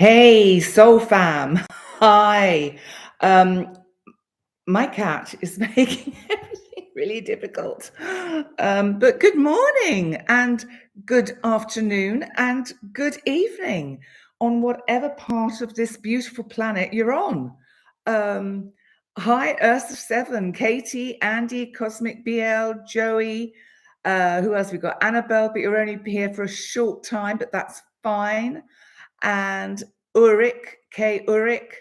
Hey, Soul Fam. Hi. Um, my cat is making everything really difficult. But good morning and good afternoon and good evening on whatever part of this beautiful planet you're on. Um, Hi, Earth of Seven, Katie, Andy, Cosmic BL, Joey. Who else we got? Annabelle, but you're only here for a short time, but that's fine. And Ulrich, K. Ulrich,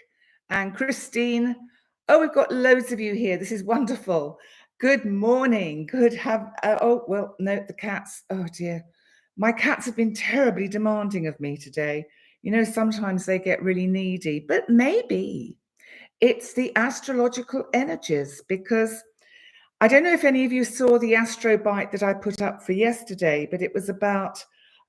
and Christine. Oh, we've got loads of you here. This is wonderful. Good morning. Good have. Oh, well, no, the cats. Oh, dear. My cats have been terribly demanding of me today. You know, sometimes they get really needy, but maybe it's the astrological energies because I don't know if any of you saw the astro bite that I put up for yesterday, but it was about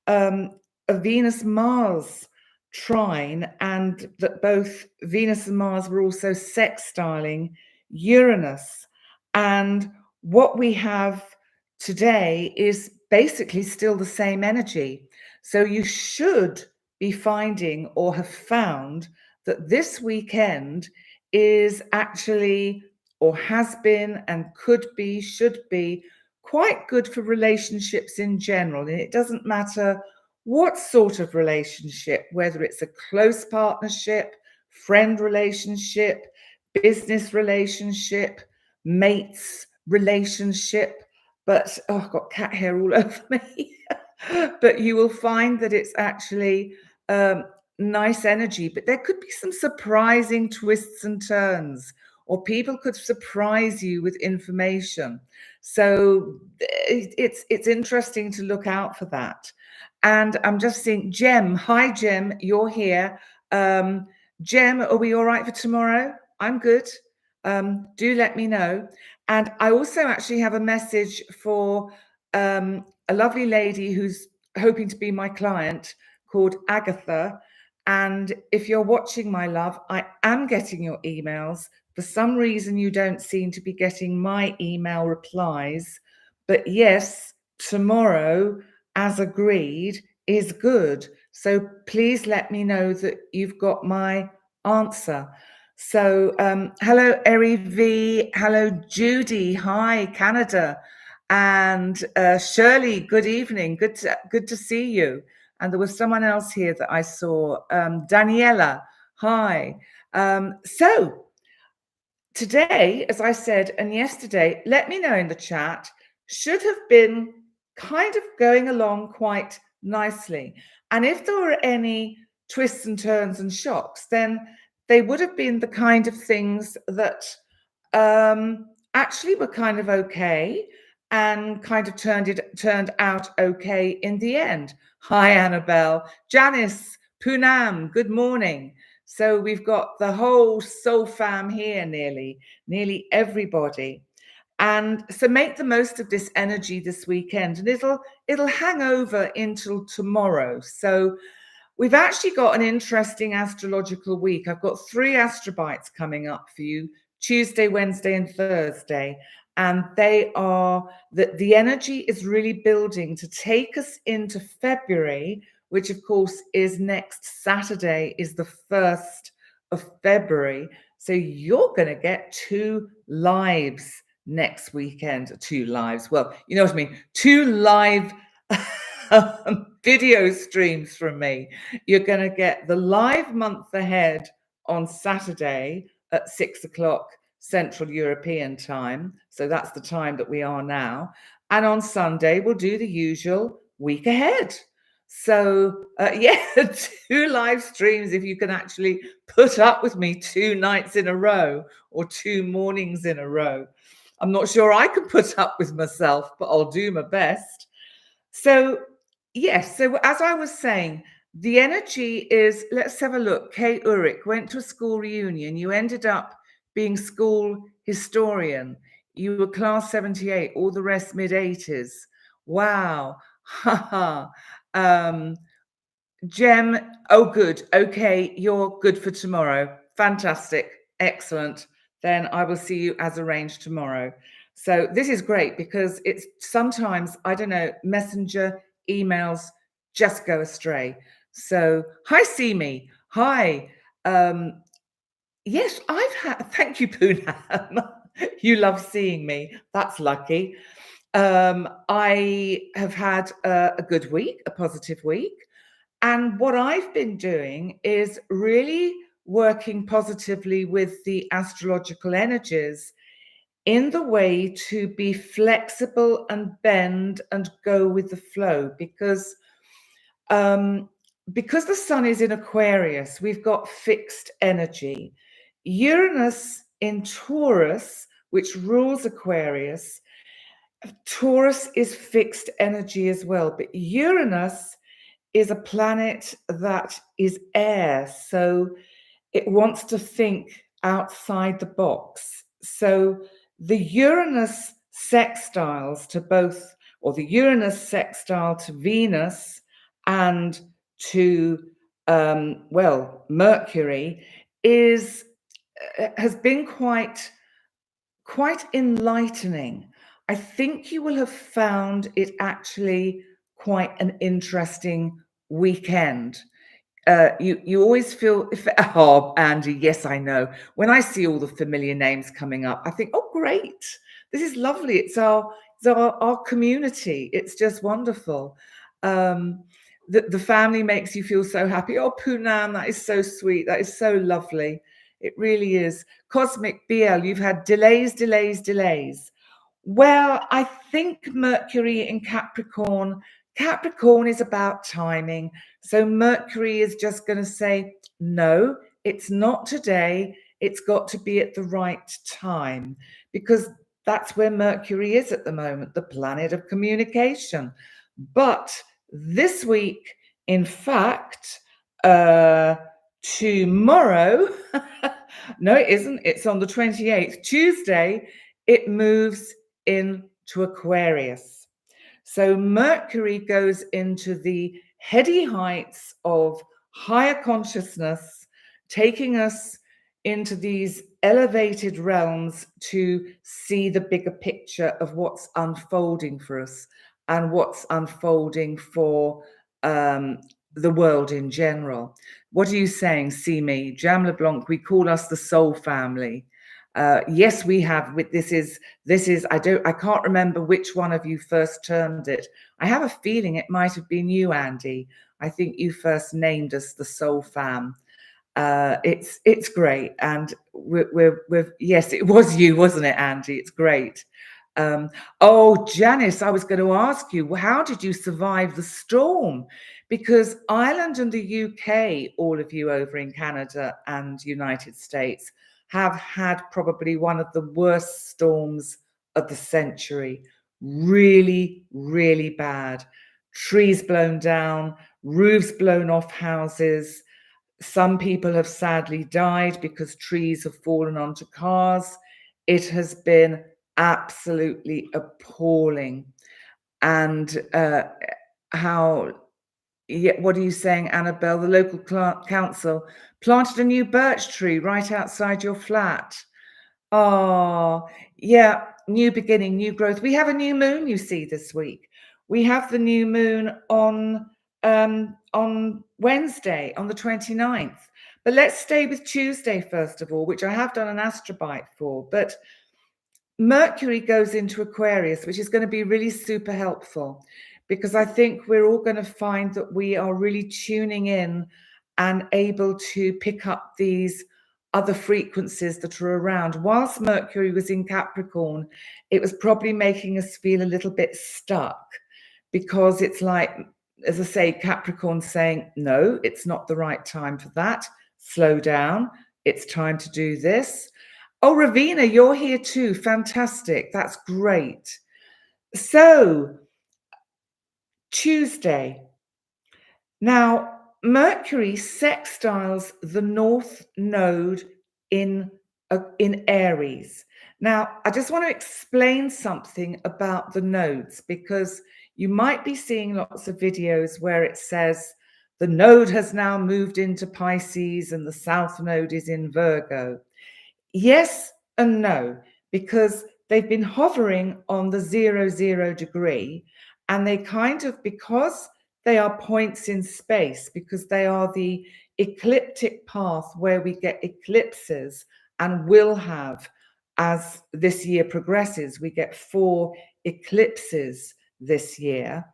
a Venus Mars trine, and that both Venus and Mars were also sextiling Uranus. And what we have today is basically still the same energy. So you should be finding or have found that this weekend is actually or has been and could be, should be quite good for relationships in general. And it doesn't matter what sort of relationship, whether it's a close partnership, friend relationship, business relationship, mates relationship. But oh, I've got cat hair all over me. But you will find that it's actually nice energy, but there could be some surprising twists and turns, or people could surprise you with information. So it's interesting to look out for that. And I'm just seeing Jem. Hi, Jem. You're here. Jem, are we all right for tomorrow? I'm good. Do let me know. And I also actually have a message for a lovely lady who's hoping to be my client called Agatha. And if you're watching, my love, I am getting your emails. For some reason, you don't seem to be getting my email replies. But yes, tomorrow, as agreed, is good. So please let me know that you've got my answer. So hello, Eri V. Hello, Judy. Hi, Canada. And Shirley, good evening. Good to see you. And there was someone else here that I saw. Daniela, hi. So today, as I said, and yesterday, let me know in the chat, should have been kind of going along quite nicely. And if there were any twists and turns and shocks, then they would have been the kind of things that actually were kind of okay and kind of turned out okay in the end. Hi, Annabelle. Janice, Poonam, good morning. So we've got the whole soul fam here, nearly everybody. And so make the most of this energy this weekend, and it'll hang over until tomorrow. So we've actually got an interesting astrological week. I've got 3 astrobites coming up for you, Tuesday, Wednesday, and Thursday. And they are that the energy is really building to take us into February, which of course is next Saturday, is the 1st of February. So you're going to get 2 lives next weekend. 2 lives. Well, you know what I mean. 2 live video streams from me. You're going to get the live month ahead on Saturday at 6 o'clock Central European time. So that's the time that we are now. And on Sunday, we'll do the usual week ahead. So yeah, 2 live streams if you can actually put up with me 2 nights in a row or 2 mornings in a row. I'm not sure I can put up with myself, but I'll do my best. So yes, so as I was saying, the energy is, let's have a look. Kay Ulrich went to a school reunion. You ended up being school historian. You were class 78, all the rest mid-80s. Wow. Jem, oh good. Okay, you're good for tomorrow. Fantastic. Excellent. Then I will see you as arranged tomorrow. So this is great because it's sometimes, I don't know, messenger emails just go astray. So hi, Simi. Hi. Um, yes, I've had. Thank you, Poonam. You love seeing me. That's lucky. I have had a good week, a positive week. And what I've been doing is really working positively with the astrological energies in the way to be flexible and bend and go with the flow um, because the sun is in Aquarius, we've got fixed energy. Uranus in Taurus, which rules Aquarius, Taurus is fixed energy as well, but Uranus is a planet that is air, so it wants to think outside the box. So the Uranus sextiles to both, or the Uranus sextile to Venus and to Mercury has been quite enlightening. I think you will have found it actually quite an interesting weekend. You always feel oh, Andy, yes, I know. When I see all the familiar names coming up, I think, oh, great, this is lovely. It's our community. It's just wonderful. The family makes you feel so happy. Oh, Poonam, that is so sweet. That is so lovely. It really is. Cosmic BL, you've had delays. Well, I think Mercury in Capricorn. Capricorn is about timing. So Mercury is just going to say, no, it's not today. It's got to be at the right time, because that's where Mercury is at the moment, the planet of communication. But this week, in fact, tomorrow, no, it isn't. It's on the 28th, Tuesday, it moves into Aquarius. So Mercury goes into the heady heights of higher consciousness, taking us into these elevated realms to see the bigger picture of what's unfolding for us and what's unfolding for the world in general. What are you saying, Simi? Jam LeBlanc, we call us the soul family. Yes, we have. This is. I can't remember which one of you first termed it. I have a feeling it might have been you, Andy. I think you first named us the Soul Fam. It's great, and we're yes, it was you, wasn't it, Andy? It's great. Oh, Janice, I was going to ask you, how did you survive the storm? Because Ireland and the UK, all of you over in Canada and United States, have had probably one of the worst storms of the century. Really, really bad. Trees blown down, roofs blown off houses. Some people have sadly died because trees have fallen onto cars. It has been absolutely appalling. And what are you saying, Annabelle? The local council planted a new birch tree right outside your flat. Oh, yeah, new beginning, new growth. We have a new moon, you see, this week. We have the new moon on Wednesday, on the 29th. But let's stay with Tuesday, first of all, which I have done an astrobite for. But Mercury goes into Aquarius, which is going to be really super helpful, because I think we're all going to find that we are really tuning in and able to pick up these other frequencies that are around. Whilst Mercury was in Capricorn, it was probably making us feel a little bit stuck, because it's like, as I say, Capricorn saying, no, it's not the right time for that. Slow down. It's time to do this. Oh, Ravina, you're here too. Fantastic. That's great. So, Tuesday. Now, Mercury sextiles the North Node in Aries. Now, I just want to explain something about the nodes, because you might be seeing lots of videos where it says the node has now moved into Pisces and the South Node is in Virgo. Yes and no, because they've been hovering on the 0 degree, and they kind of, because they are points in space, because they are the ecliptic path where we get eclipses, and will have, as this year progresses, we get 4 eclipses this year.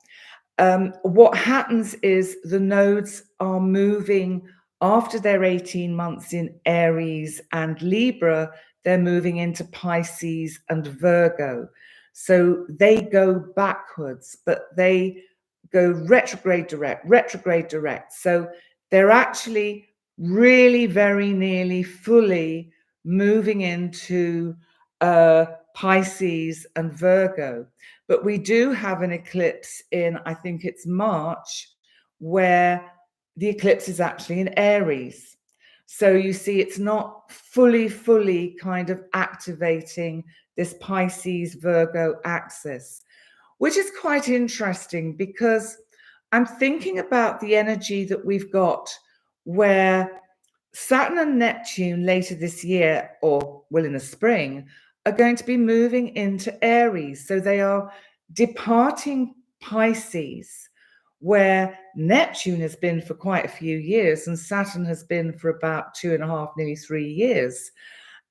What happens is the nodes are moving after their 18 months in Aries and Libra, they're moving into Pisces and Virgo. So they go backwards, but they go retrograde direct. So they're actually really very nearly fully moving into Pisces and Virgo. But we do have an eclipse in, I think it's March, where the eclipse is actually in Aries. So you see, it's not fully kind of activating this Pisces Virgo axis, which is quite interesting because I'm thinking about the energy that we've got where Saturn and Neptune later this year, or well, in the spring, are going to be moving into Aries. So they are departing Pisces, where Neptune has been for quite a few years and Saturn has been for about 2.5, nearly 3 years.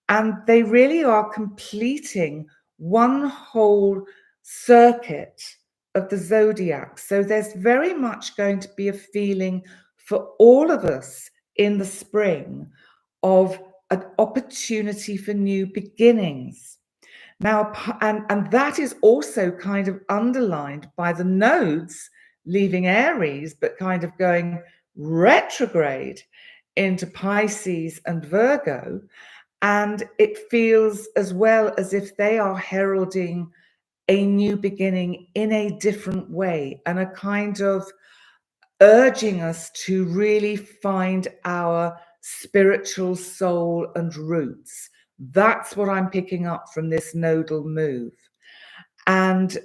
And they really are completing one whole circuit of the zodiac. So there's very much going to be a feeling for all of us in the spring of an opportunity for new beginnings. Now, and that is also kind of underlined by the nodes leaving Aries, but kind of going retrograde into Pisces and Virgo. And it feels as well as if they are heralding a new beginning in a different way, and a kind of urging us to really find our spiritual soul and roots. That's what I'm picking up from this nodal move. And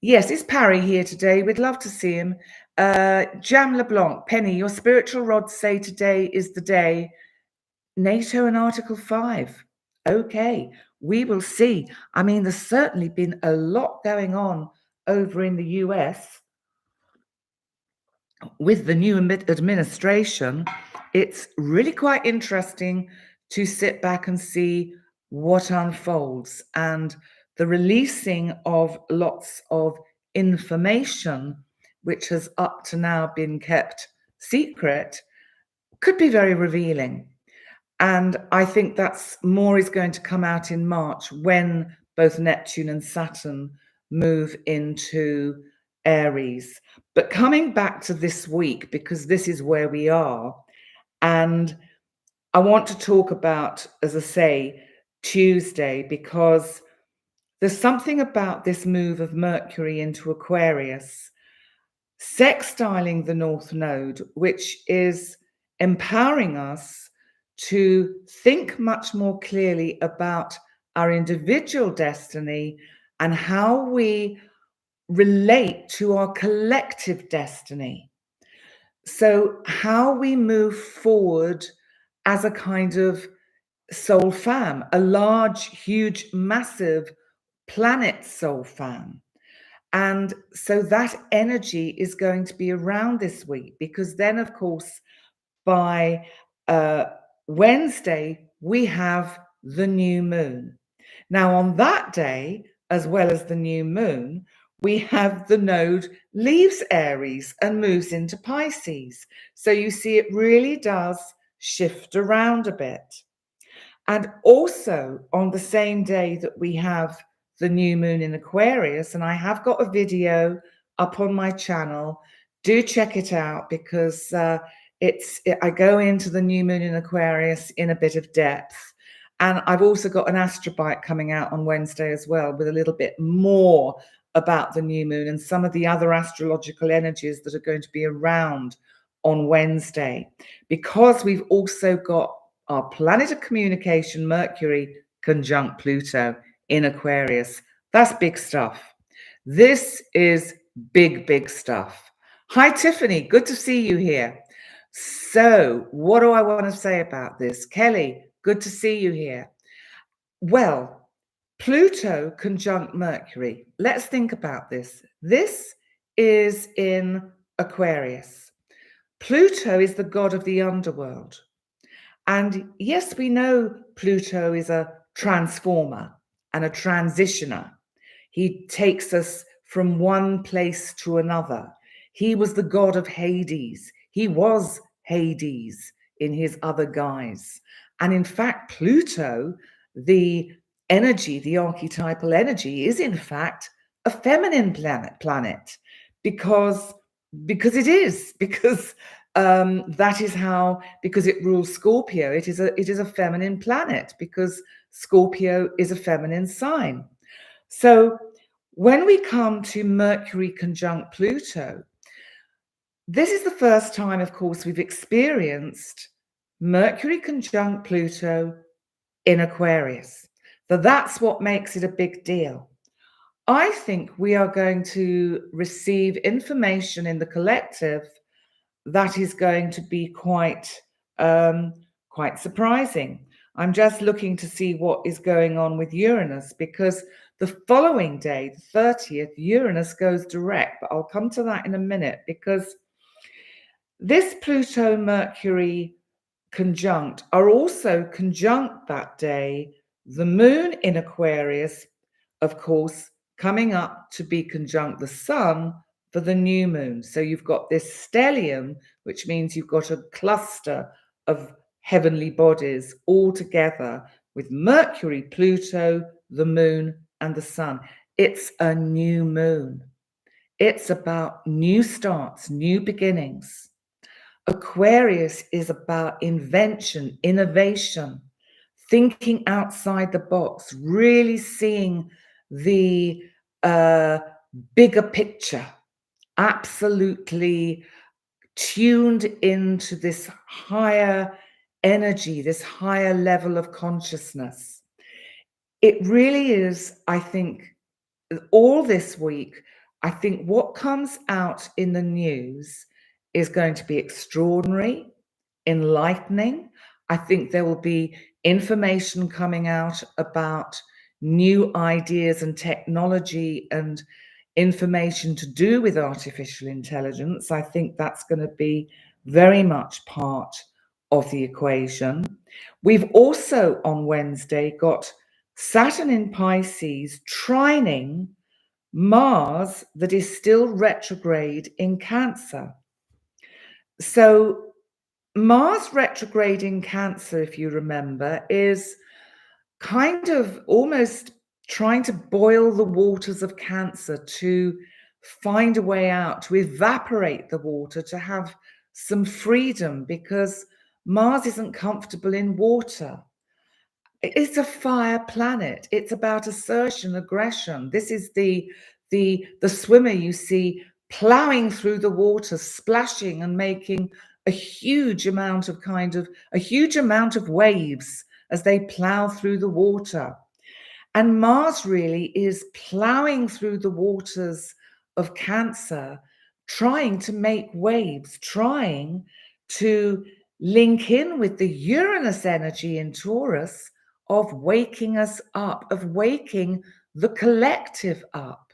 yes, is Parry here today? We'd love to see him. Jam LeBlanc, Penny, your spiritual rods say today is the day. NATO and Article 5. Okay, we will see. I mean, there's certainly been a lot going on over in the US with the new administration. It's really quite interesting to sit back and see what unfolds, and the releasing of lots of information, which has up to now been kept secret, could be very revealing. And I think that's more is going to come out in March when both Neptune and Saturn move into Aries. But coming back to this week, because this is where we are, and I want to talk about, as I say, Tuesday, because there's something about this move of Mercury into Aquarius sextiling the North Node, which is empowering us to think much more clearly about our individual destiny and how we relate to our collective destiny. So, how we move forward as a kind of soul fam, a large, huge, massive planet soul fam. And so that energy is going to be around this week, because then, of course, by Wednesday, we have the new moon. Now, on that day, as well as the new moon, we have the node leaves Aries and moves into Pisces. So you see, it really does shift around a bit. And also on the same day that we have the new moon in Aquarius, and I have got a video up on my channel, do check it out, because I go into the new moon in Aquarius in a bit of depth. And I've also got an astrobite coming out on Wednesday as well, with a little bit more about the new moon and some of the other astrological energies that are going to be around on Wednesday, because we've also got our planet of communication, Mercury, conjunct Pluto in Aquarius. That's big stuff. This is big stuff. Hi, Tiffany. Good to see you here. So what do I want to say about this? Kelly, good to see you here. Well, Pluto conjunct Mercury. Let's think about this. This is in Aquarius. Pluto is the god of the underworld. And yes, we know Pluto is a transformer and a transitioner. He takes us from one place to another. He was the god of Hades. He was Hades in his other guise. And in fact, Pluto, the energy, the archetypal energy, is in fact a feminine planet because it is, because that is how, because it rules Scorpio, it is a feminine planet, because Scorpio is a feminine sign. So when we come to Mercury conjunct Pluto, this is the first time, of course, we've experienced Mercury conjunct Pluto in Aquarius. So that's what makes it a big deal. I think we are going to receive information in the collective that is going to be quite surprising. I'm just looking to see what is going on with Uranus, because the following day, the 30th, Uranus goes direct, but I'll come to that in a minute, because this Pluto-Mercury conjunct are also conjunct that day the moon in Aquarius, of course, coming up to be conjunct the sun for the new moon. So you've got this stellium, which means you've got a cluster of heavenly bodies all together with Mercury, Pluto, the moon, and the sun. It's a new moon. It's about new starts, new beginnings. Aquarius is about invention, innovation, thinking outside the box, really seeing the bigger picture, absolutely tuned into this higher energy, this higher level of consciousness. It really is, I think, all this week, I think what comes out in the news is going to be extraordinary, enlightening. I think there will be information coming out about new ideas and technology and information to do with artificial intelligence. I think that's going to be very much part of the equation. We've also on Wednesday got Saturn in Pisces trining Mars that is still retrograde in Cancer. So Mars retrograde in Cancer, if you remember, is kind of almost trying to boil the waters of Cancer, to find a way out, to evaporate the water, to have some freedom, because Mars isn't comfortable in water. It's a fire planet. It's about assertion, aggression. This is the swimmer you see plowing through the water, splashing and making a huge amount of waves as they plow through the water. And Mars really is plowing through the waters of Cancer, trying to make waves, trying to link in with the Uranus energy in Taurus of waking us up, of waking the collective up.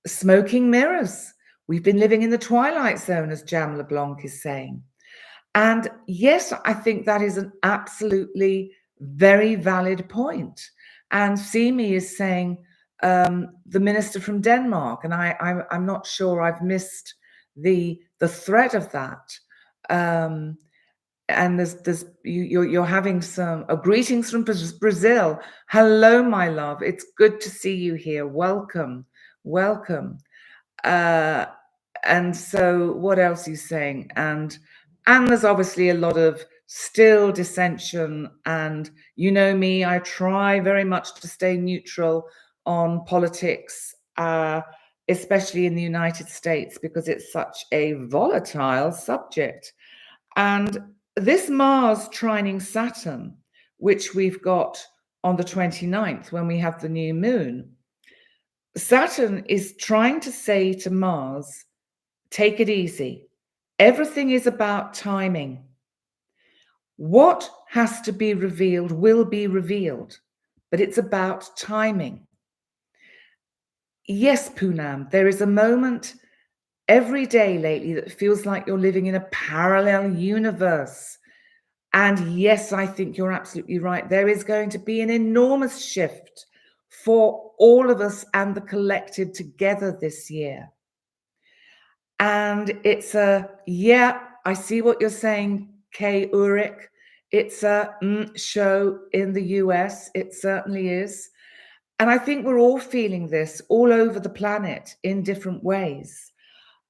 Smoking mirrors. We've been living in the twilight zone, as Jam LeBlanc is saying. And yes, I think that is an absolutely very valid point. And Simi is saying, the minister from Denmark, and I'm not sure, I've missed the thread of that. And you're having some greetings from Brazil. Hello, my love. It's good to see you here. Welcome, welcome. And so, what else are you saying? And there's obviously a lot of still dissension. And you know me, I try very much to stay neutral on politics, especially in the United States, because it's such a volatile subject. And this Mars trining Saturn, which we've got on the 29th when we have the new moon, Saturn is trying to say to Mars, take it easy. Everything is about timing. What has to be revealed will be revealed, but it's about timing. Yes, Poonam, there is a moment every day lately that feels like you're living in a parallel universe. And yes, I think you're absolutely right. There is going to be an enormous shift for all of us and the collective together this year. And it's yeah, I see what you're saying, Kay Ulrich. It's a show in the US. It certainly is. And I think we're all feeling this all over the planet in different ways.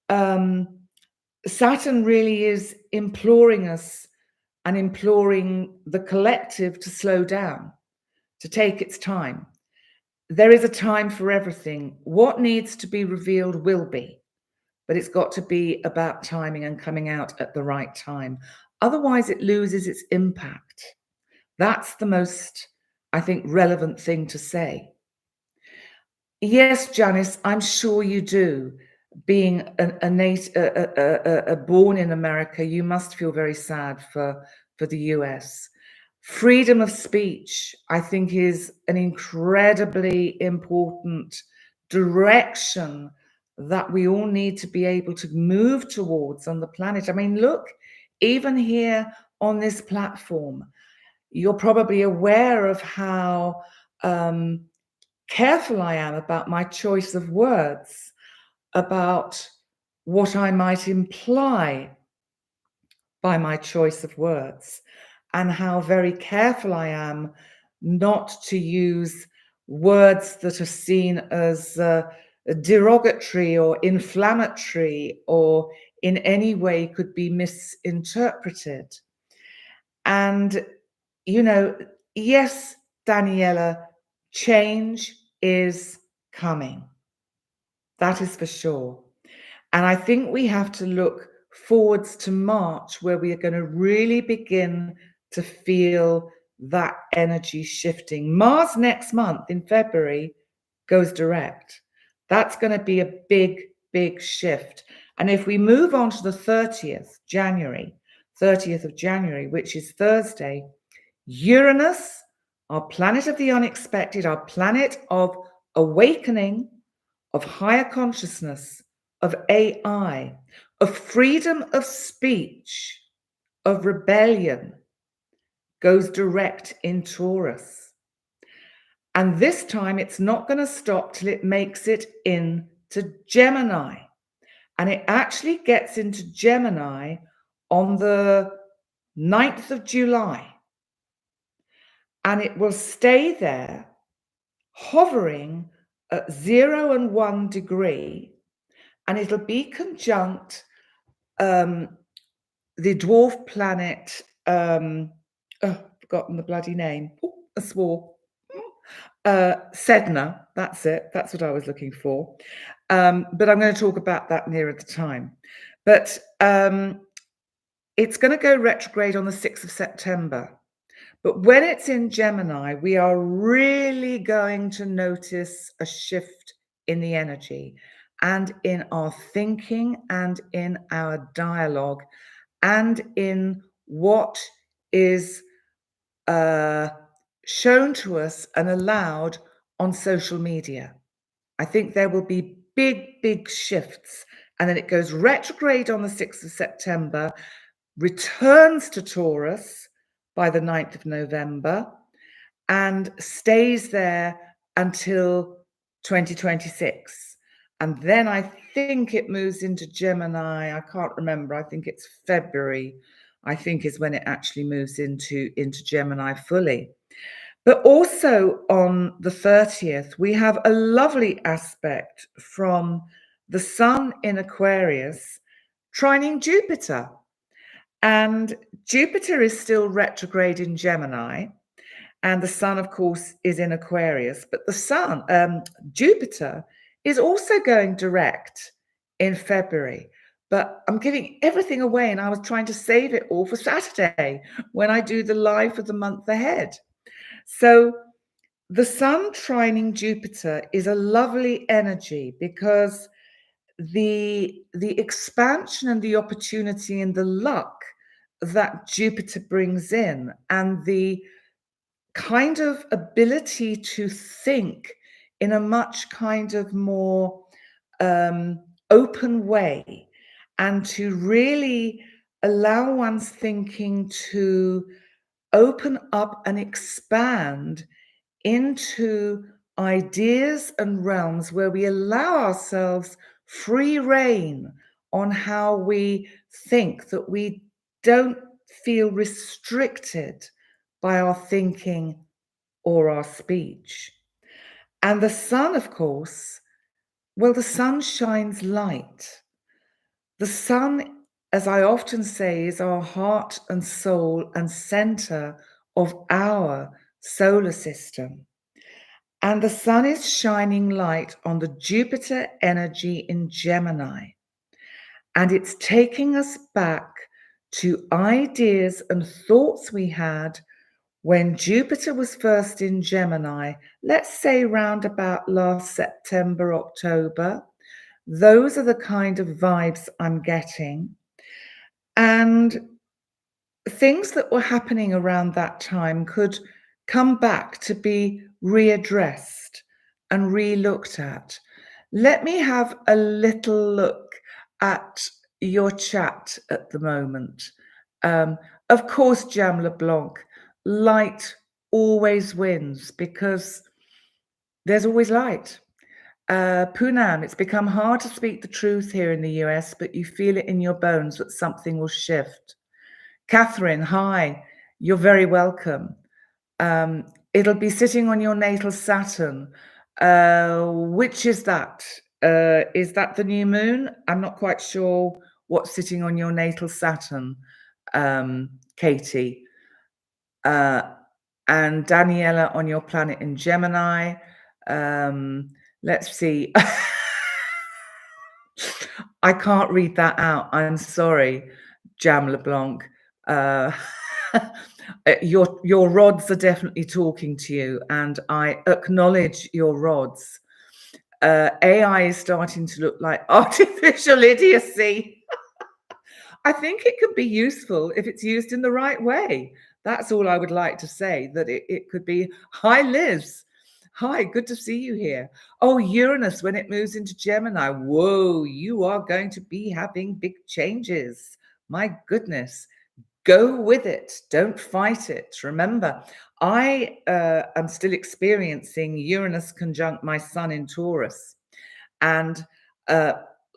Saturn really is imploring us and imploring the collective to slow down, to take its time. There is a time for everything. What needs to be revealed will be, but it's got to be about timing and coming out at the right time. Otherwise, it loses its impact. That's the most, I think, relevant thing to say. Yes, Janice, I'm sure you do. Being born in America, you must feel very sad for the US. Freedom of speech, I think, is an incredibly important direction that we all need to be able to move towards on the planet. I mean, look, even here on this platform, you're probably aware of how careful I am about my choice of words, about what I might imply by my choice of words, and how very careful I am not to use words that are seen as derogatory or inflammatory or in any way could be misinterpreted. And, you know, yes, Daniela, change is coming. That is for sure. And I think we have to look forwards to March, where we are going to really begin to feel that energy shifting. Mars next month in February goes direct. That's going to be a big, big shift. And if we move on to the 30th of January, which is Thursday, Uranus, our planet of the unexpected, our planet of awakening, of higher consciousness, of AI, of freedom of speech, of rebellion, goes direct in Taurus. And this time it's not going to stop till it makes it into Gemini. And it actually gets into Gemini on the 9th of July. And it will stay there, hovering at 0 and 1 degree, and it'll be conjunct the dwarf planet, forgotten the bloody name. Ooh, I swore. Sedna, that's it. That's what I was looking for. But I'm going to talk about that nearer the time. But it's going to go retrograde on the 6th of September. But when it's in Gemini, we are really going to notice a shift in the energy and in our thinking and in our dialogue and in what is shown to us and allowed on social media. I think there will be big, big shifts. And then it goes retrograde on the 6th of September, returns to Taurus by the 9th of November, and stays there until 2026. And then I think it moves into Gemini. I can't remember. I think it's February, I think, is when it actually moves into Gemini fully. But also on the 30th, we have a lovely aspect from the Sun in Aquarius trining Jupiter. And Jupiter is still retrograde in Gemini. And the Sun, of course, is in Aquarius. But the Jupiter, is also going direct in February. But I'm giving everything away, and I was trying to save it all for Saturday when I do the live for the month ahead. So the Sun trining Jupiter is a lovely energy because the expansion and the opportunity and the luck that Jupiter brings in, and the kind of ability to think in a much kind of more open way, and to really allow one's thinking to open up and expand into ideas and realms where we allow ourselves free reign on how we think, that we don't feel restricted by our thinking or our speech. And the sun, of course, well, the sun shines light. The sun, as I often say, is our heart and soul and center of our solar system. And the sun is shining light on the Jupiter energy in Gemini. And it's taking us back to ideas and thoughts we had when Jupiter was first in Gemini, let's say round about last September, October. Those are the kind of vibes I'm getting. And things that were happening around that time could come back to be readdressed and re-looked at. Let me have a little look at your chat at the moment. Of course, Jam LeBlanc, light always wins because there's always light. Poonam, it's become hard to speak the truth here in the US, but you feel it in your bones that something will shift. Catherine, hi, you're very welcome. It'll be sitting on your natal Saturn. Which is that? Is that the new moon? I'm not quite sure what's sitting on your natal Saturn, Katie. And Daniela on your planet in Gemini. Let's see. I can't read that out. I'm sorry, Jam LeBlanc. Your rods are definitely talking to you, and I acknowledge your rods. AI is starting to look like artificial idiocy. I think it could be useful if it's used in the right way. That's all I would like to say, that it could be. Hi, Liz. Hi, good to see you here. Oh, Uranus, when it moves into Gemini, whoa, you are going to be having big changes. My goodness. Go with it. Don't fight it. Remember, I am still experiencing Uranus conjunct my sun in Taurus. And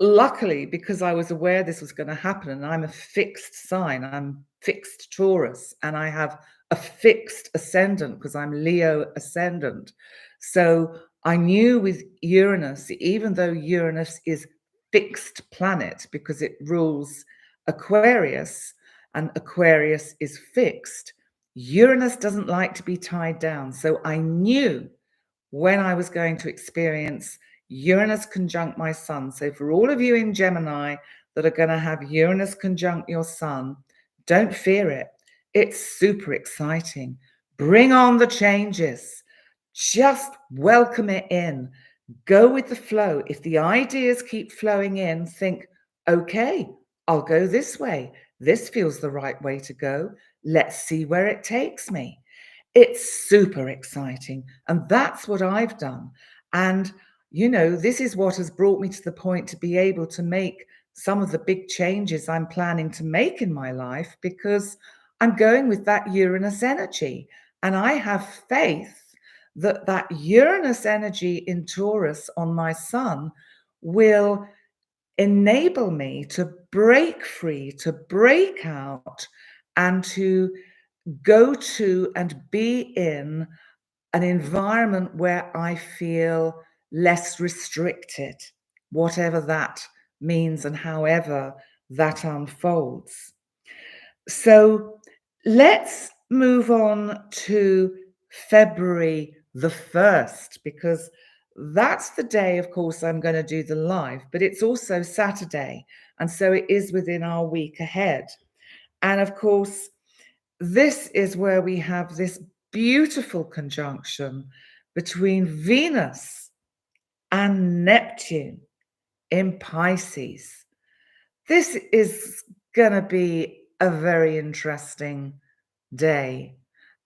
luckily, because I was aware this was going to happen, and I'm a fixed sign, I'm fixed Taurus, and I have a fixed ascendant because I'm Leo ascendant. So I knew with Uranus, even though Uranus is fixed planet because it rules Aquarius, and Aquarius is fixed, Uranus doesn't like to be tied down. So I knew when I was going to experience Uranus conjunct my sun. So for all of you in Gemini that are going to have Uranus conjunct your sun, don't fear it. It's super exciting. Bring on the changes. Just welcome it in. Go with the flow. If the ideas keep flowing in, think, okay, I'll go this way. This feels the right way to go. Let's see where it takes me. It's super exciting. And that's what I've done. And, you know, this is what has brought me to the point to be able to make some of the big changes I'm planning to make in my life, because I'm going with that Uranus energy. And I have faith that that Uranus energy in Taurus on my sun will enable me to break free, to break out, and to go to and be in an environment where I feel less restricted, whatever that means and however that unfolds. So let's move on to February the 1st, because that's the day, of course, I'm going to do the live, but it's also Saturday. And so it is within our week ahead. And of course, this is where we have this beautiful conjunction between Venus and Neptune in Pisces. This is going to be a very interesting day,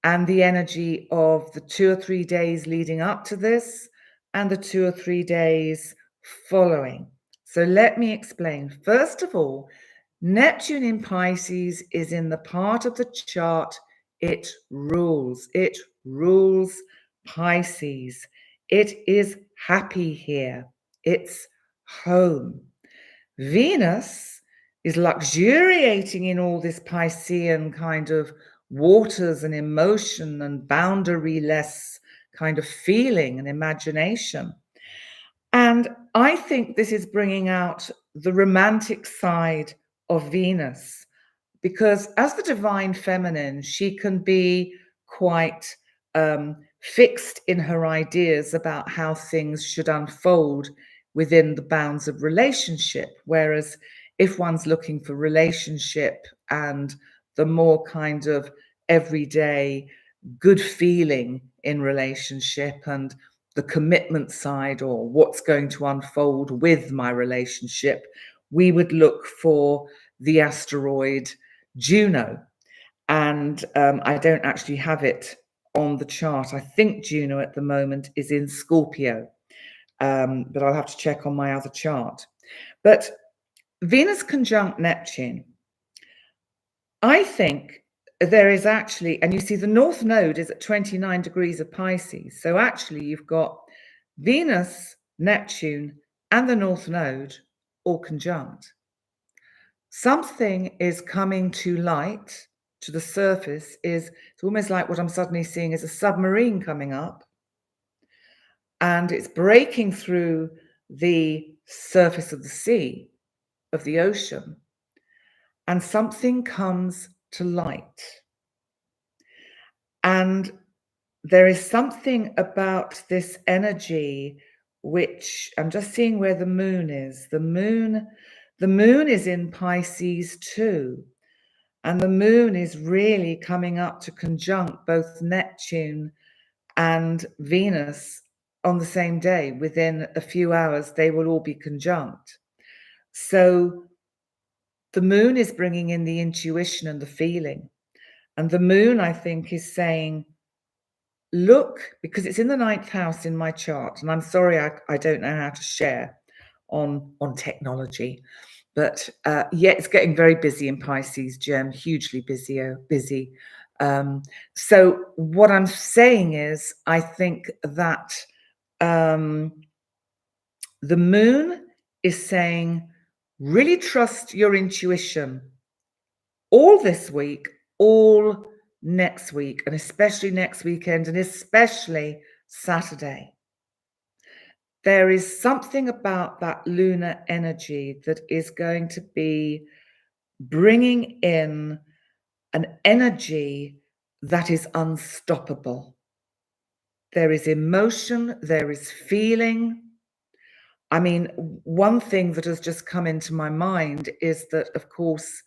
and the energy of the 2 or 3 days leading up to this and the 2 or 3 days following. So let me explain. First of all, Neptune in Pisces is in the part of the chart it rules. It rules Pisces. It is happy here. It's home. Venus is luxuriating in all this Piscean kind of waters and emotion and boundaryless kind of feeling and imagination. And I think this is bringing out the romantic side of Venus, because as the divine feminine, she can be quite fixed in her ideas about how things should unfold within the bounds of relationship. Whereas if one's looking for relationship and the more kind of everyday good feeling in relationship and the commitment side, or what's going to unfold with my relationship, we would look for the asteroid Juno. And I don't actually have it on the chart. I think Juno at the moment is in Scorpio, but I'll have to check on my other chart. But Venus conjunct Neptune, I think there is actually, and you see the North Node is at 29 degrees of Pisces. So actually you've got Venus, Neptune, and the North Node all conjunct. Something is coming to light, to the surface. It's almost like what I'm suddenly seeing is a submarine coming up, and it's breaking through the surface of the sea, of the ocean, and something comes to light. And there is something about this energy which I'm just seeing where the moon is. The moon is in Pisces too. And the moon is really coming up to conjunct both Neptune and Venus on the same day. Within a few hours, they will all be conjunct. So the moon is bringing in the intuition and the feeling. And the moon, I think, is saying, look, because it's in the 9th house in my chart, and I'm sorry I don't know how to share on technology, but yeah, it's getting very busy in Pisces, Gem, hugely busy. So what I'm saying is, I think that the moon is saying, really trust your intuition all this week, all next week, and especially next weekend, and especially Saturday. There is something about that lunar energy that is going to be bringing in an energy that is unstoppable. There is emotion, there is feeling. I mean, one thing that has just come into my mind is that, of course,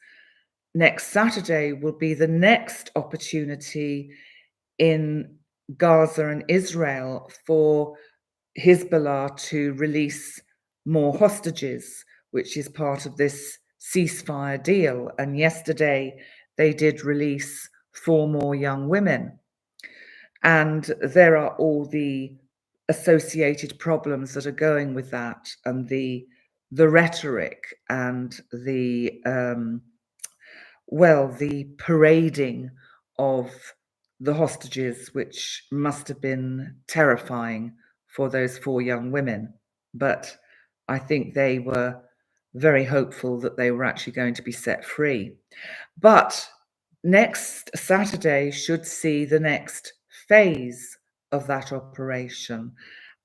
next Saturday will be the next opportunity in Gaza and Israel for Hezbollah to release more hostages, which is part of this ceasefire deal. And yesterday they did release 4 more young women. And there are all the associated problems that are going with that, and the rhetoric and the the parading of the hostages, which must have been terrifying for those 4 young women. But I think they were very hopeful that they were actually going to be set free. But next Saturday should see the next phase of that operation.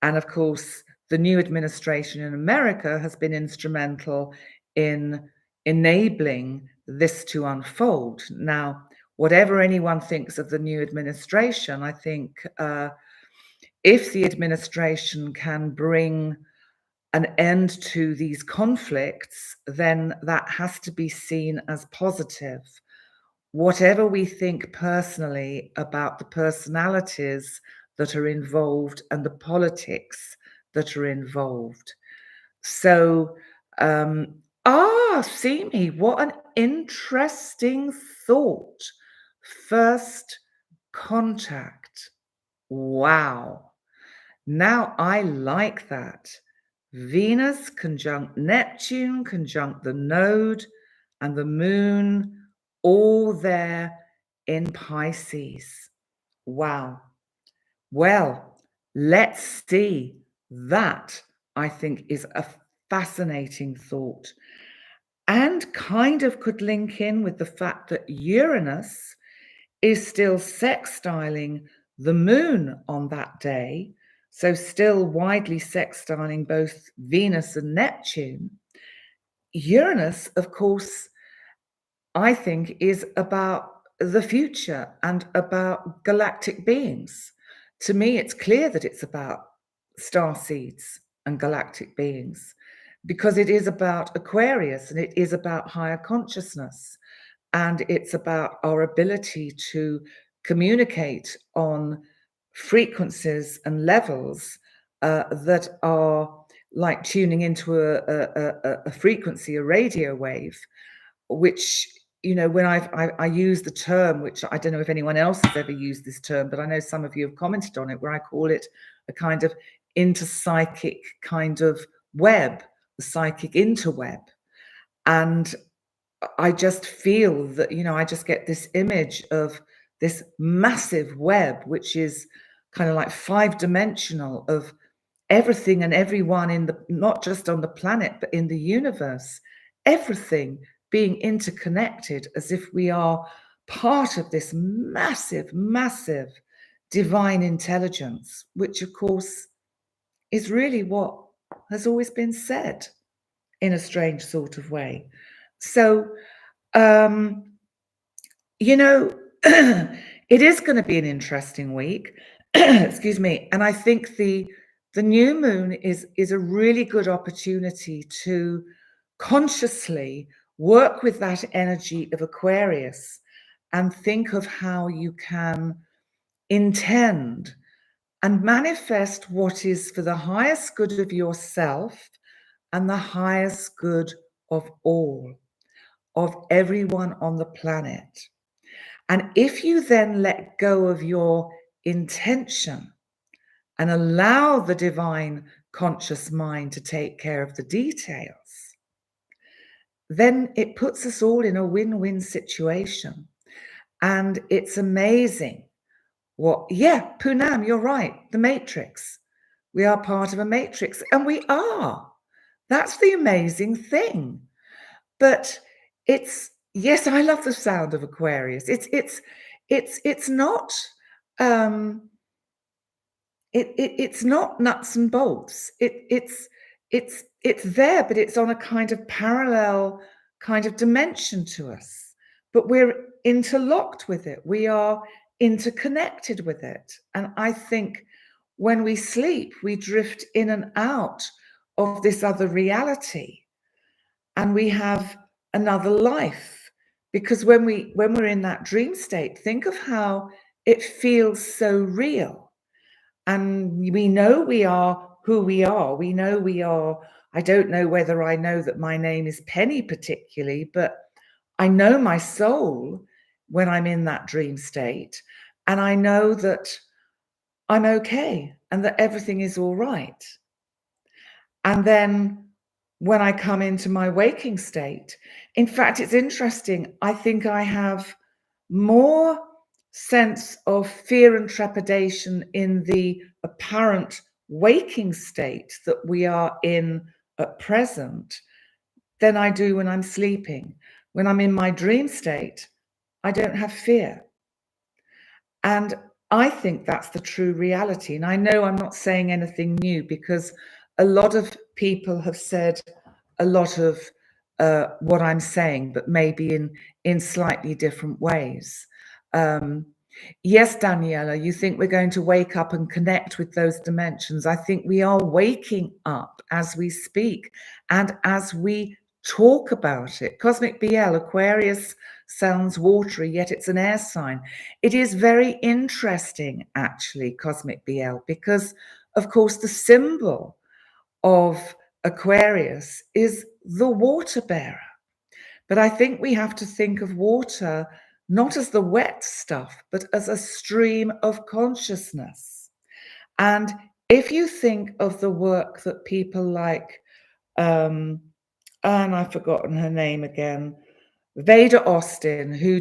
And of course, the new administration in America has been instrumental in enabling this to unfold. Now, whatever anyone thinks of the new administration, I think if the administration can bring an end to these conflicts, then that has to be seen as positive. Whatever we think personally about the personalities that are involved and the politics that are involved. So, see me, what an interesting thought. First contact. Wow. Now I like that. Venus conjunct Neptune, conjunct the node and the moon, all there in Pisces. Wow. Well, let's see. That, I think, is a fascinating thought and kind of could link in with the fact that Uranus is still sextiling the moon on that day, so still widely sextiling both Venus and Neptune. Uranus, of course, I think, is about the future and about galactic beings. To me, it's clear that it's about star seeds and galactic beings because it is about Aquarius and it is about higher consciousness and it's about our ability to communicate on frequencies and levels that are like tuning into a frequency, a radio wave, which, you know, when I use the term, which I don't know if anyone else has ever used this term, but I know some of you have commented on it, where I call it a kind of interpsychic kind of web, the psychic interweb. And I just feel that, you know, I just get this image of this massive web, which is kind of like 5-dimensional, of everything and everyone in the, not just on the planet, but in the universe, everything being interconnected as if we are part of this massive, massive divine intelligence, which of course is really what has always been said in a strange sort of way. So, you know, it is going to be an interesting week. Excuse me. And I think the new moon is a really good opportunity to consciously work with that energy of Aquarius and think of how you can intend and manifest what is for the highest good of yourself and the highest good of all, of everyone on the planet. And if you then let go of your intention and allow the divine conscious mind to take care of the details, then it puts us all in a win-win situation. And it's amazing what, yeah, Poonam, you're right, the matrix. We are part of a matrix, and we are. That's the amazing thing. But it's, yes, I love the sound of Aquarius. It's not it's not nuts and bolts. It's there, but it's on a kind of parallel kind of dimension to us. But we're interlocked with it. We are interconnected with it. And I think when we sleep, we drift in and out of this other reality, and we have another life. Because when we're in that dream state, think of how it feels so real. And we know we are who we are. We know we are, I don't know whether I know that my name is Penny particularly, but I know my soul when I'm in that dream state. And I know that I'm okay and that everything is all right. And then when I come into my waking state, in fact, it's interesting. I think I have more sense of fear and trepidation in the apparent waking state that we are in at present than I do when I'm sleeping. When I'm in my dream state, I don't have fear. And I think that's the true reality. And I know I'm not saying anything new, because a lot of people have said a lot of what I'm saying, but maybe in slightly different ways. Yes, Daniela, you think we're going to wake up and connect with those dimensions. I think we are waking up as we speak and as we talk about it. Cosmic BL, Aquarius sounds watery, yet it's an air sign. It is very interesting, actually, Cosmic BL, because, of course, the symbol of Aquarius is the water bearer. But I think we have to think of water not as the wet stuff, but as a stream of consciousness. And if you think of the work that people like, and I've forgotten her name again, Veda Austin, who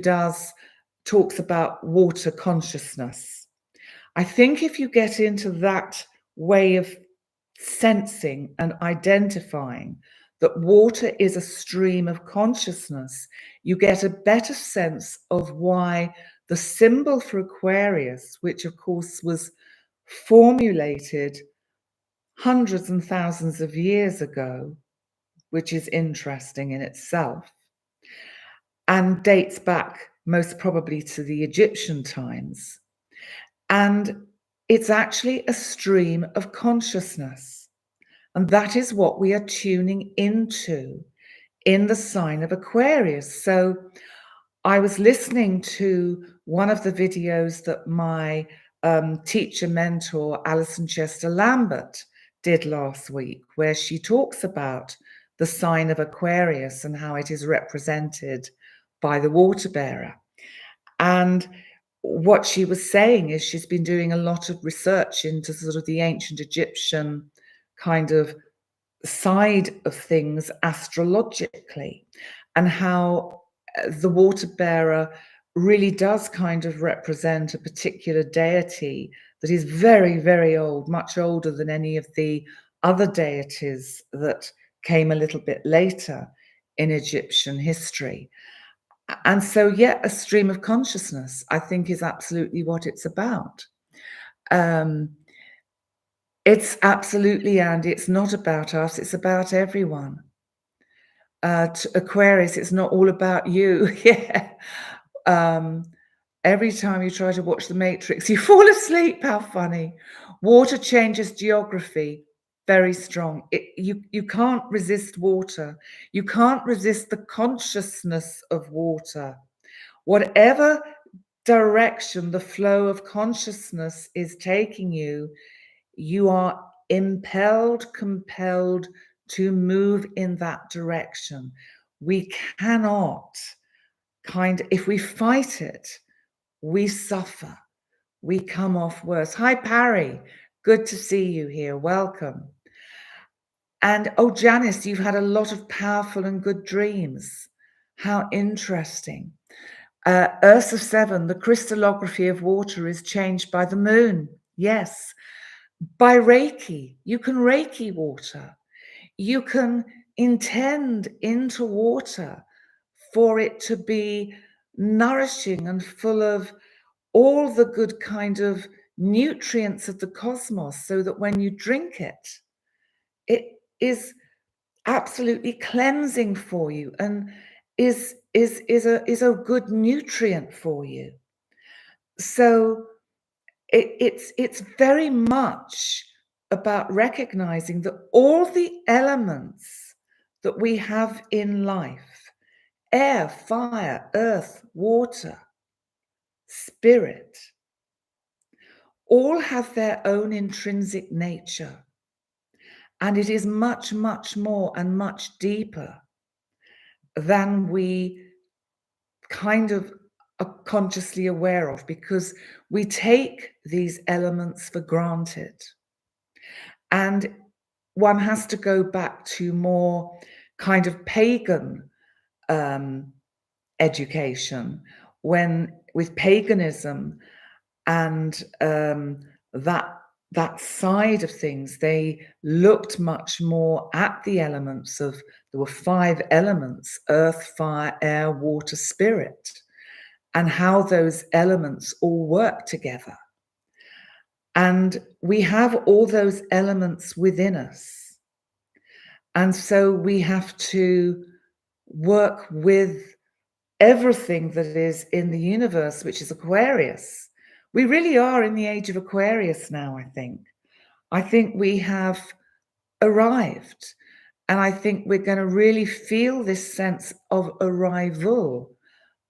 talks about water consciousness. I think if you get into that way of sensing and identifying that water is a stream of consciousness, you get a better sense of why the symbol for Aquarius, which of course was formulated hundreds and thousands of years ago, which is interesting in itself, and dates back most probably to the Egyptian times. And it's actually a stream of consciousness. And that is what we are tuning into in the sign of Aquarius. So I was listening to one of the videos that my teacher mentor, Alison Chester Lambert, did last week, where she talks about the sign of Aquarius and how it is represented by the water bearer. And what she was saying is she's been doing a lot of research into sort of the ancient Egyptian kind of side of things astrologically, and how the water bearer really does kind of represent a particular deity that is very, very old, much older than any of the other deities that came a little bit later in Egyptian history. And so, yeah, a stream of consciousness, I think, is absolutely what it's about. Um, it's absolutely, and it's not about us, it's about everyone. Aquarius, it's not all about you. Yeah. Every time you try to watch The Matrix, you fall asleep. How funny. Water changes geography. Very strong. You can't resist water. You can't resist the consciousness of water. Whatever direction the flow of consciousness is taking you, you are impelled, compelled to move in that direction. We cannot if we fight it, we suffer. We come off worse. Hi, Parry. Good to see you here. Welcome. And oh, Janice, you've had a lot of powerful and good dreams. How interesting. Ursa 7, the crystallography of water is changed by the moon. Yes. By Reiki. You can Reiki water. You can intend into water for it to be nourishing and full of all the good kind of nutrients of the cosmos, so that when you drink it, it is absolutely cleansing for you and is a good nutrient for you. So it's very much about recognizing that all the elements that we have in life, air, fire, earth, water, spirit, all have their own intrinsic nature. And it is much, much more and much deeper than we kind of are consciously aware of, because we take these elements for granted. And one has to go back to more kind of pagan education, when with paganism and that side of things, they looked much more at the elements of, there were 5 elements: earth, fire, air, water, spirit, and how those elements all work together. And we have all those elements within us. And so we have to work with everything that is in the universe, which is Aquarius. We really are in the age of Aquarius now, I think. I think we have arrived. And I think we're going to really feel this sense of arrival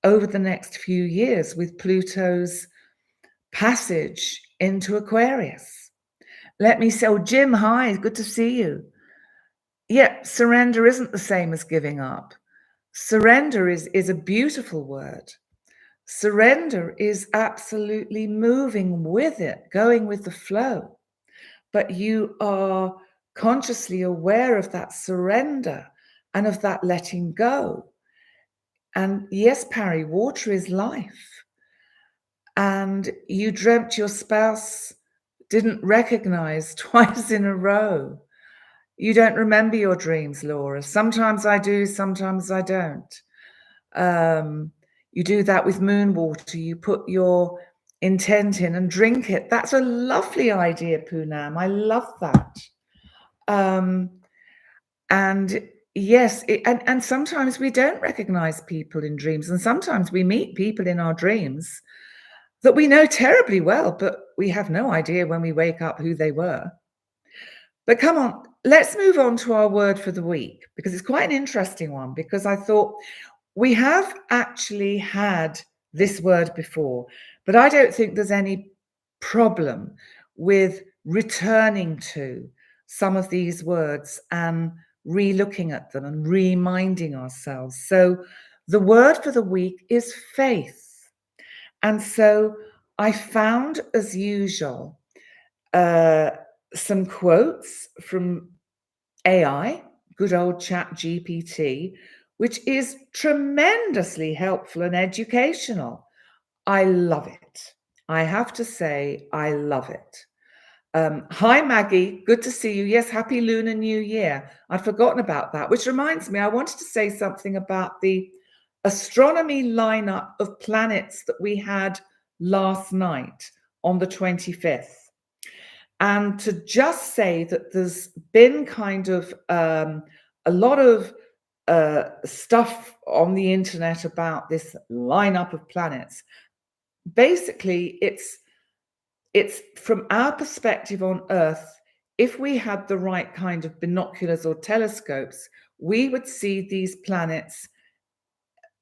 over the next few years with Pluto's passage into Aquarius. Let me say, oh, Jim, hi, good to see you. Yeah, surrender isn't the same as giving up. Surrender is a beautiful word. Surrender is absolutely moving with it, going with the flow. but you are consciously aware of that surrender and of that letting go. And yes, Parry, water is life. And you dreamt your spouse didn't recognize twice in a row. You don't remember your dreams, Laura. Sometimes I do, sometimes I don't. You do that with moon water. You put your intent in and drink it. That's a lovely idea, Poonam. I love that. And yes, and sometimes we don't recognize people in dreams, and sometimes we meet people in our dreams that we know terribly well, but we have no idea when we wake up who they were. But come on, let's move on to our word for the week, because it's quite an interesting one, because I thought we have actually had this word before, but I don't think there's any problem with returning to some of these words and re-looking at them and reminding ourselves. So the word for the week is faith. And so I found, as usual, some quotes from AI, good old ChatGPT, which is tremendously helpful and educational. I love it. I have to say, I love it. Hi, Maggie. Good to see you. Yes, happy Lunar New Year. I'd forgotten about that, which reminds me, I wanted to say something about the astronomy lineup of planets that we had last night on the 25th. And to just say that there's been kind of a lot of stuff on the internet about this lineup of planets. Basically, it's from our perspective on Earth, if we had the right kind of binoculars or telescopes, we would see these planets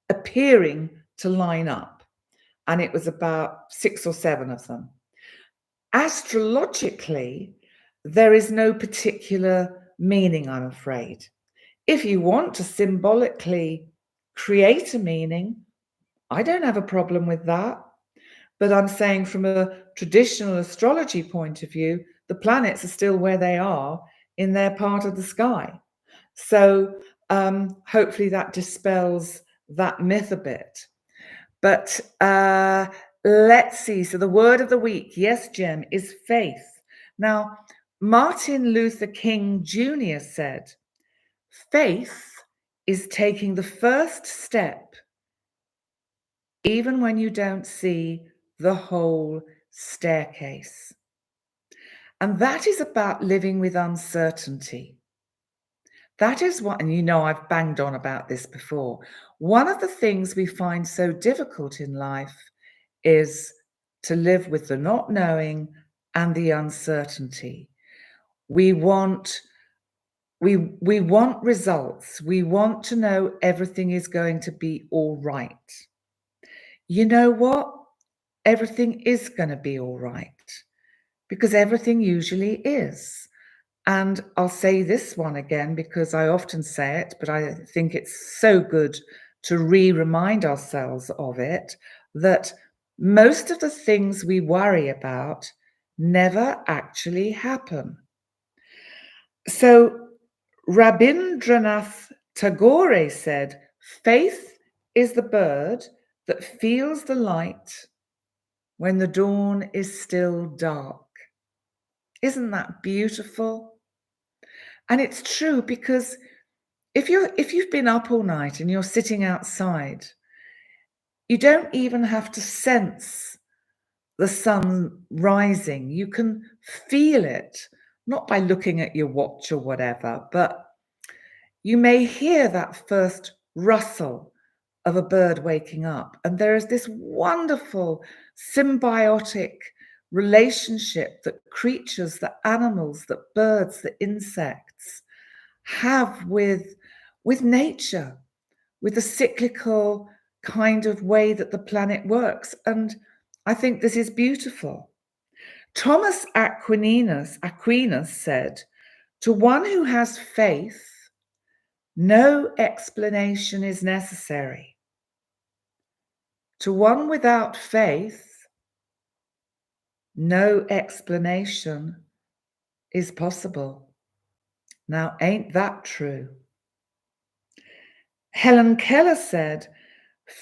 appearing to line up. And it was about 6 or 7 of them. Astrologically, there is no particular meaning, I'm afraid. If you want to symbolically create a meaning, I don't have a problem with that. But I'm saying from a traditional astrology point of view, the planets are still where they are in their part of the sky. So hopefully that dispels that myth a bit. But let's see. So the word of the week, yes, Jem, is faith. Now, Martin Luther King Jr. said, faith is taking the first step even when you don't see the whole staircase. And that is about living with uncertainty. That is what, and you know I've banged on about this before. One of the things we find so difficult in life is to live with the not knowing and the uncertainty. We want results. We want to know everything is going to be all right. You know what? Everything is going to be all right, because everything usually is. And I'll say this one again because I often say it, but I think it's so good to remind ourselves of it, that most of the things we worry about never actually happen. So Rabindranath Tagore said, faith is the bird that feels the light when the dawn is still dark. Isn't that beautiful? And it's true, because if you've been up all night and you're sitting outside, you don't even have to sense the sun rising. You can feel it, not by looking at your watch or whatever, but you may hear that first rustle of a bird waking up. And there is this wonderful symbiotic relationship that creatures, that animals, that birds, that insects have with nature, with the cyclical kind of way that the planet works. And I think this is beautiful. Thomas Aquinas said, to one who has faith, no explanation is necessary. To one without faith, no explanation is possible. Now, ain't that true? Helen Keller said,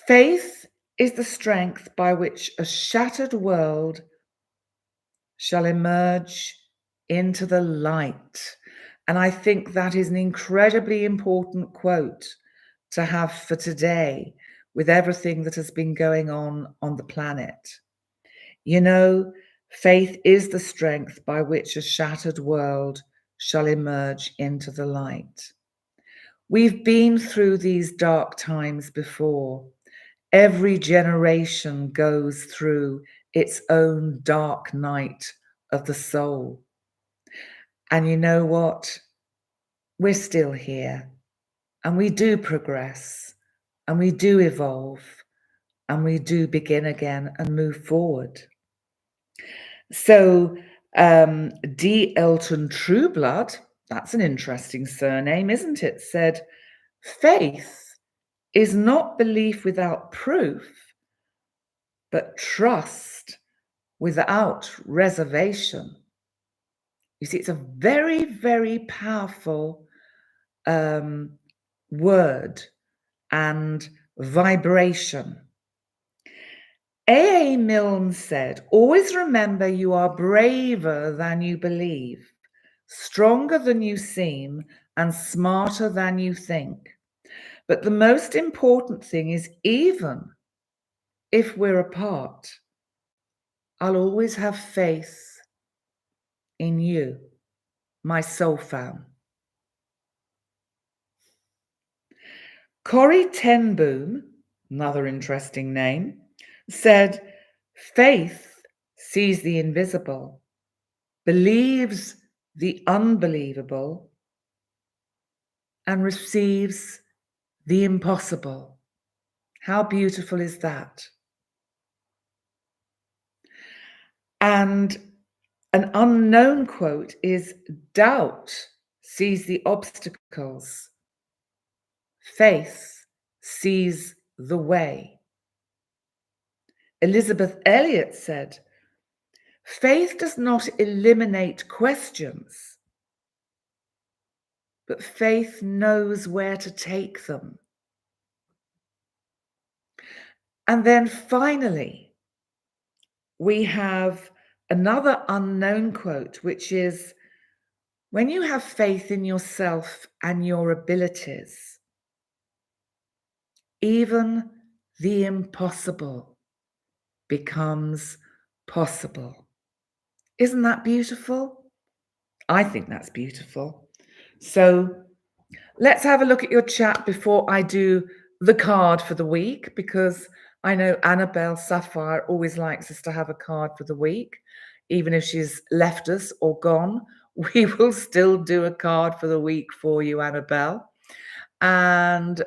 faith is the strength by which a shattered world shall emerge into the light. And I think that is an incredibly important quote to have for today with everything that has been going on the planet. You know, faith is the strength by which a shattered world shall emerge into the light. We've been through these dark times before. Every generation goes through its own dark night of the soul. And you know what? We're still here, and we do progress, and we do evolve, and we do begin again and move forward. So, D. Elton Trueblood, that's an interesting surname, isn't it? Said, faith is not belief without proof, but trust without reservation. You see, it's a very, very powerful word and vibration. A. Milne said, always remember you are braver than you believe, stronger than you seem, and smarter than you think. But the most important thing is, even if we're apart, I'll always have faith in you, my soul fam. Corrie ten Boom, another interesting name, said, faith sees the invisible, believes the unbelievable, and receives the impossible. How beautiful is that? And an unknown quote is, doubt sees the obstacles, faith sees the way. Elizabeth Elliot said, faith does not eliminate questions, but faith knows where to take them. And then finally, we have another unknown quote, which is, when you have faith in yourself and your abilities, even the impossible becomes possible. Isn't that beautiful? I think that's beautiful. So let's have a look at your chat before I do the card for the week, because I know Annabelle Sapphire always likes us to have a card for the week. Even if she's left us or gone, we will still do a card for the week for you, Annabelle. And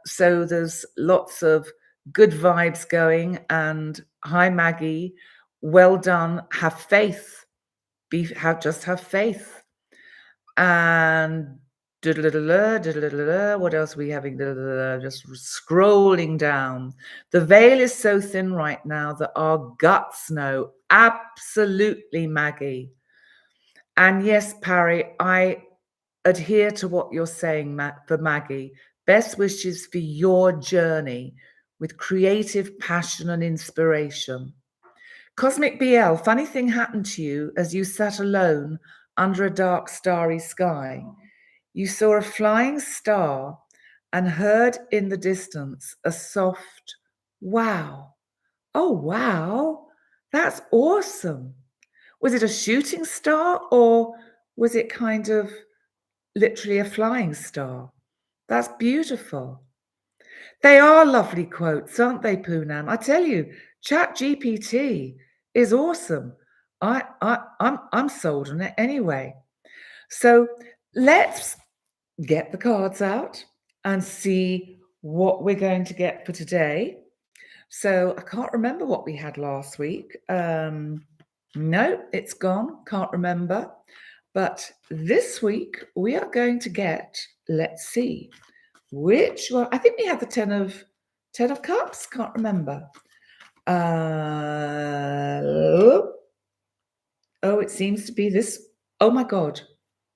so there's lots of good vibes going. And hi, Maggie. Well done. Have faith. Just have faith. And what else are we having? Just scrolling down. The veil is so thin right now that our guts know. Absolutely, Maggie. And yes, Parry, I adhere to what you're saying, for Maggie. Best wishes for your journey with creative passion and inspiration. Cosmic BL, funny thing happened to you as you sat alone under a dark, starry sky. You saw a flying star and heard in the distance a soft wow. Oh, wow, that's awesome. Was it a shooting star, or was it kind of literally a flying star? That's beautiful. They are lovely quotes, aren't they, Poonam? I tell you, ChatGPT is awesome. I'm sold on it anyway. So let's get the cards out and see what we're going to get for today. So I can't remember what we had last week. No, it's gone. Can't remember. But this week we are going to get, let's see, which one? I think we had the Ten of Cups. Can't remember. Oh, it seems to be this Oh my God.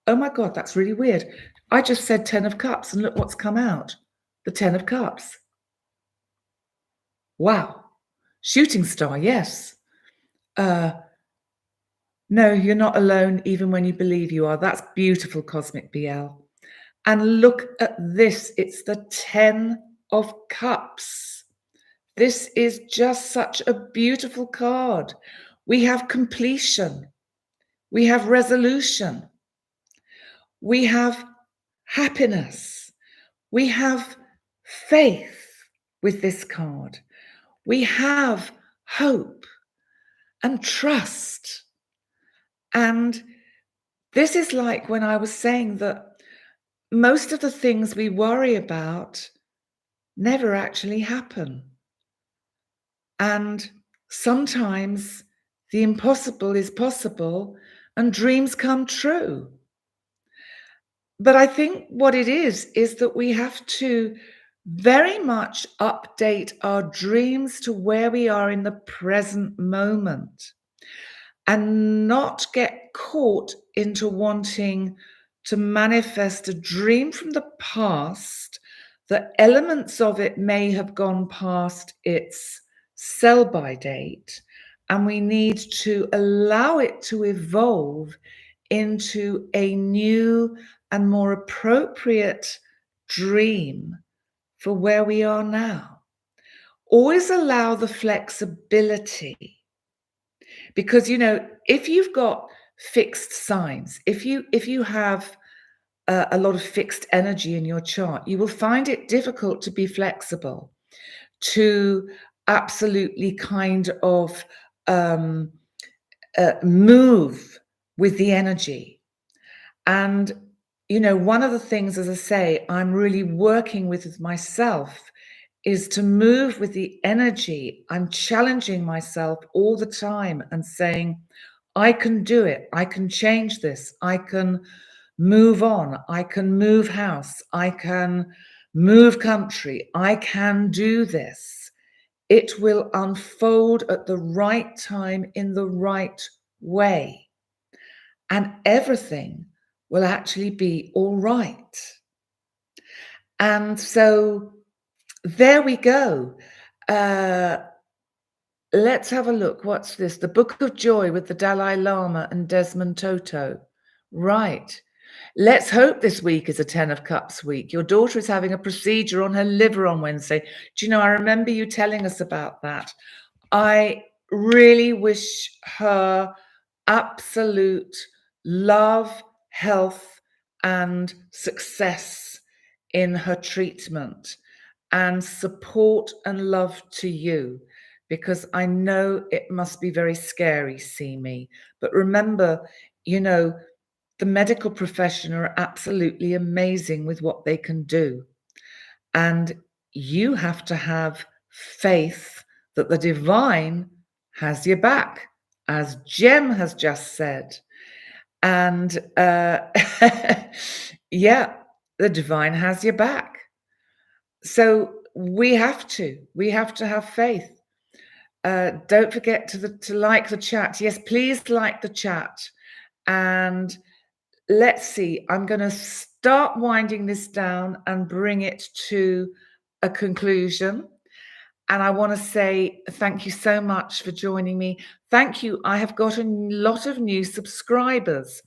Oh my God, that's really weird. I just said 10 of cups and look what's come out. The 10 of cups. Wow. Shooting star, yes. Uh, no, you're not alone even when you believe you are. That's beautiful, Cosmic BL. And look at this. It's the 10 of cups. This is just such a beautiful card. We have completion. We have resolution. We have happiness. We have faith with this card. We have hope and trust. And this is like when I was saying that most of the things we worry about never actually happen. And sometimes the impossible is possible and dreams come true. But I think what it is that we have to very much update our dreams to where we are in the present moment and not get caught into wanting to manifest a dream from the past. The elements of it may have gone past its sell-by date, and we need to allow it to evolve into a new and more appropriate dream for where we are now. Always allow the flexibility, because if you've got fixed signs, if you have a lot of fixed energy in your chart, you will find it difficult to be flexible, to absolutely kind of move with the energy. And one of the things, as I say, I'm really working with myself is to move with the energy. I'm challenging myself all the time and saying, I can do it. I can change this. I can move on. I can move house. I can move country. I can do this. It will unfold at the right time in the right way. And everything will actually be all right. And so there we go. Let's have a look. What's this? The Book of Joy with the Dalai Lama and Desmond Tutu. Right. Let's hope this week is a 10 of Cups week. Your daughter is having a procedure on her liver on Wednesday. Do you know, I remember you telling us about that. I really wish her absolute love, health, and success in her treatment, and support and love to you, because I know it must be very scary, see me. But remember, the medical profession are absolutely amazing with what they can do. And you have to have faith that the divine has your back, as Jem has just said. And yeah, the divine has your back. So we have to have faith. Don't forget to like the chat. Yes, please like the chat. And let's see, I'm going to start winding this down and bring it to a conclusion. And I want to say thank you so much for joining me. Thank you. I have got a lot of new subscribers.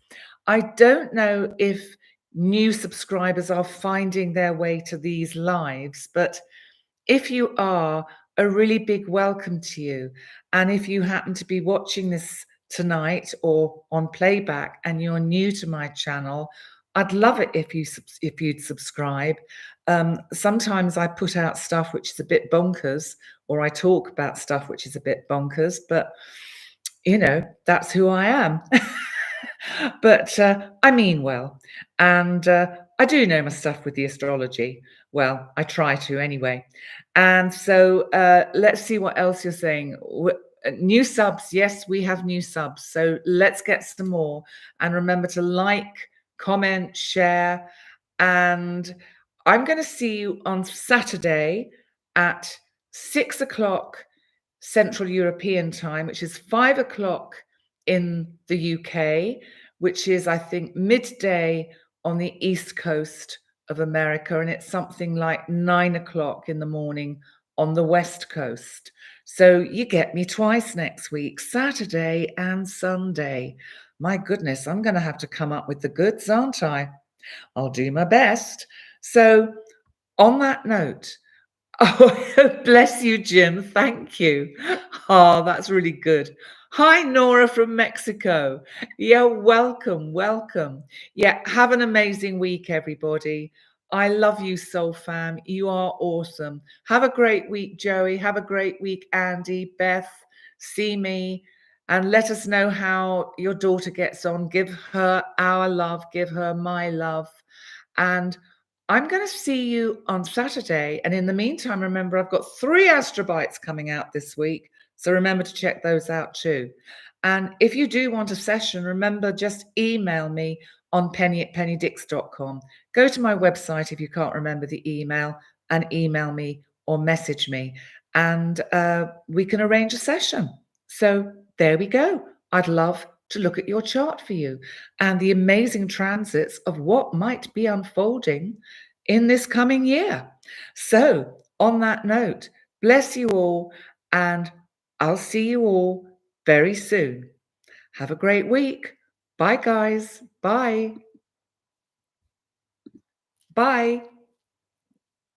I don't know if new subscribers are finding their way to these lives, but if you are, a really big welcome to you. And if you happen to be watching this tonight or on playback and you're new to my channel, I'd love it if you'd subscribe. Sometimes I put out stuff which is a bit bonkers, or I talk about stuff which is a bit bonkers, but that's who I am. But I mean well, and I do know my stuff with the astrology. Well, I try to anyway. And so let's see what else you're saying. New subs. Yes, we have new subs. So let's get some more. And remember to like, comment, share. And I'm going to see you on Saturday at 6 o'clock Central European time, which is 5 o'clock in the UK, which is, I think, midday on the East Coast of America, and it's something like 9 o'clock in the morning on the West Coast. So you get me twice next week, Saturday and Sunday. My goodness, I'm going to have to come up with the goods, aren't I? I'll do my best. So, on that note, oh, bless you, Jim. Thank you. Oh, that's really good. Hi, Nora from Mexico. Yeah, welcome, welcome. Yeah, have an amazing week, everybody. I love you, Soul Fam. You are awesome. Have a great week, Joey. Have a great week, Andy, Beth, see me, and let us know how your daughter gets on. Give her our love, give her my love. And I'm going to see you on Saturday. And in the meantime, remember, I've got 3 astrobites coming out this week. So remember to check those out too. And if you do want a session, remember, just email me on penny@pennydix.com. Go to my website if you can't remember the email and email me or message me. And we can arrange a session. So there we go. I'd love to look at your chart for you and the amazing transits of what might be unfolding in this coming year. So, on that note, bless you all, and I'll see you all very soon. Have a great week. Bye, guys. Bye. Bye.